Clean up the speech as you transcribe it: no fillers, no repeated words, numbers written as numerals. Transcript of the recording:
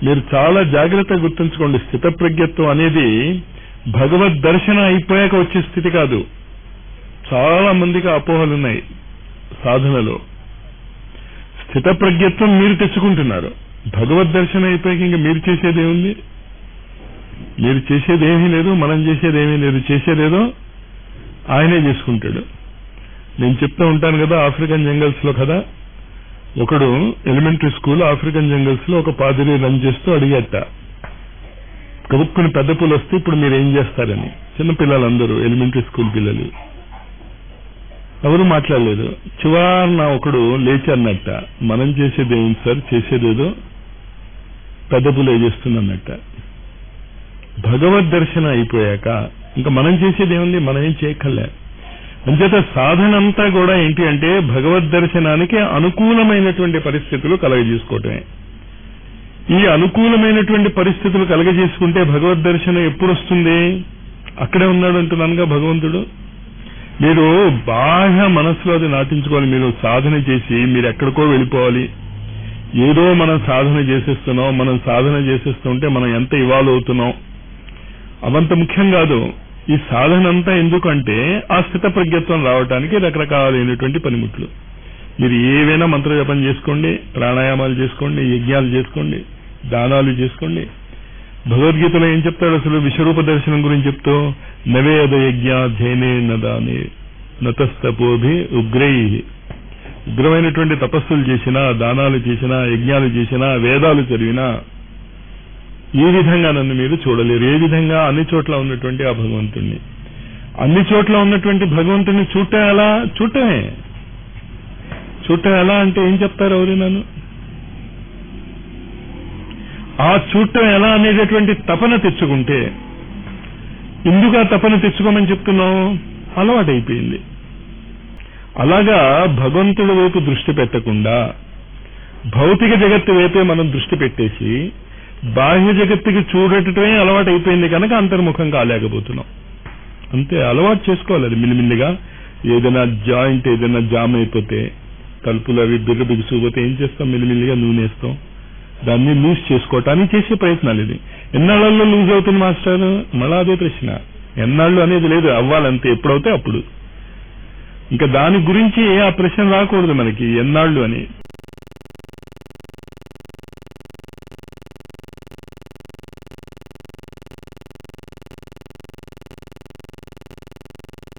మీరు చాలా జాగ్రత్తగా గుర్తుంచుకోండి, స్థితప్రజ్ఞత్వం అనేది భగవద్ దర్శనం అయిపోయాక వచ్చే స్థితి కాదు. చాలా మందికి అపోహలున్నాయి సాధనలో. స్థితప్రజ్ఞత్వం మీరు తెచ్చుకుంటున్నారు. భగవద్ దర్శనం అయిపోయాక ఇంకా మీరు చేసేది ఏముంది? మీరు చేసేది ఏమీ లేదు, మనం చేసేది ఏమీ లేదు. చేసేదేదో ఆయనే చేసుకుంటాడు. నేను చెప్తూ ఉంటాను కదా, ఆఫ్రికన్ జంగల్స్ లో కదా, ఒకడు ఎలిమెంటరీ స్కూల్ ఆఫ్రికన్ జంగల్స్ లో ఒక పాదిరి రన్ చేస్తూ అడిగేట, కబుక్కుని పెద్ద పూలు వస్తే ఇప్పుడు మీరు ఏం చేస్తారని. చిన్నపిల్లలందరూ ఎలిమెంటరీ స్కూల్ పిల్లలు ఎవరు మాట్లాడలేదు. చివరిన ఒకడు లేచి అన్నట్ట, మనం చేసేది ఏమిటి సార్, చేసేదేదో పెద్ద పూలే చేస్తుందన్నట్ట. భగవద్ దర్శనం అయిపోయాక ఇంకా మనం చేసేది ఏముంది? మనం ఏం చేయక్కర్లే. అంచేత సాధన అంతా కూడా ఏంటి అంటే భగవద్ దర్శనానికి అనుకూలమైనటువంటి పరిస్థితులు కలగజేసుకోవటమే. ఈ అనుకూలమైనటువంటి పరిస్థితులు కలగజేసుకుంటే భగవద్ దర్శనం ఎప్పుడు వస్తుంది? అక్కడే ఉన్నాడు అంటున్నానుగా భగవంతుడు. మీరు బాగా మనసులో అది నాటించుకోవాలి. మీరు సాధన చేసి మీరు ఎక్కడికో వెళ్ళిపోవాలి. ఏదో మనం సాధన చేసేస్తున్నాం, మనం సాధన చేసేస్తుంటే మనం ఎంత ఇవాల్వ్ అవుతున్నాం అవంత ముఖ్యం కాదు. ఈ సాధన అంతా ఎందుకంటే ఆ స్థిత ప్రజ్ఞత్వం రావడానికి రకరకాలైనటువంటి పనిముట్లు. మీరు ఏవైనా మంత్ర జపం చేసుకోండి, ప్రాణాయామాలు చేసుకోండి, యజ్ఞాలు చేసుకోండి, దానాలు చేసుకోండి. భగవద్గీతలో ఏం చెప్తాడు అసలు? విశ్వరూప దర్శనం గురించి చెప్తూ నవేద యజ్ఞాధ్యయనే నదానే నతస్తపోభి ఉగ్రై. ఉగ్రమైనటువంటి తపస్సులు చేసినా, దానాలు చేసినా, యజ్ఞాలు చేసినా, వేదాలు చదివినా ఏ విధంగా నన్ను మీరు చూడలేరు. ఏ విధంగా? అన్ని చోట్ల ఉన్నటువంటి ఆ భగవంతుణ్ణి, అన్ని చోట్ల ఉన్నటువంటి భగవంతుని చూడటం ఎలా? చూడటం ఎలా అంటే ఏం చెప్తారు ఎవరు? నన్ను ఆ చూడటం ఎలా అనేటటువంటి తపన తెచ్చుకుంటే, ఎందుకు ఆ తపన తెచ్చుకోమని చెప్తున్నాం? అలవాటైపోయింది. అలాగా భగవంతుడి వైపు దృష్టి పెట్టకుండా భౌతిక జగత్తు వైపే మనం దృష్టి పెట్టేసి బాహ్య జగత్తుకి చూడటమే అలవాటు అయిపోయింది కనుక అంతర్ముఖం కాలేకపోతున్నాం. అంతే, అలవాటు చేసుకోవాలి. అది మిల్లిమిల్లిగా. ఏదైనా జాయింట్ ఏదైనా జామ్ అయిపోతే, తలుపులు అవి బిగుసుకుపోతే ఏం చేస్తాం? మిల్లిమిల్లిగా నూనెస్తాం. దాన్ని లూజ్ చేసుకోవటానికి చేసే ప్రయత్నాలు. ఇది ఎన్నాళ్ళల్లో లూజ్ అవుతుంది మాస్టర్? మళ్ళా అదే ప్రశ్న. ఎన్నాళ్ళు అనేది లేదు, అవ్వాలంతే. ఎప్పుడవుతే అప్పుడు. ఇంకా దాని గురించి ఆ ప్రశ్న రాకూడదు మనకి, ఎన్నాళ్ళు అని.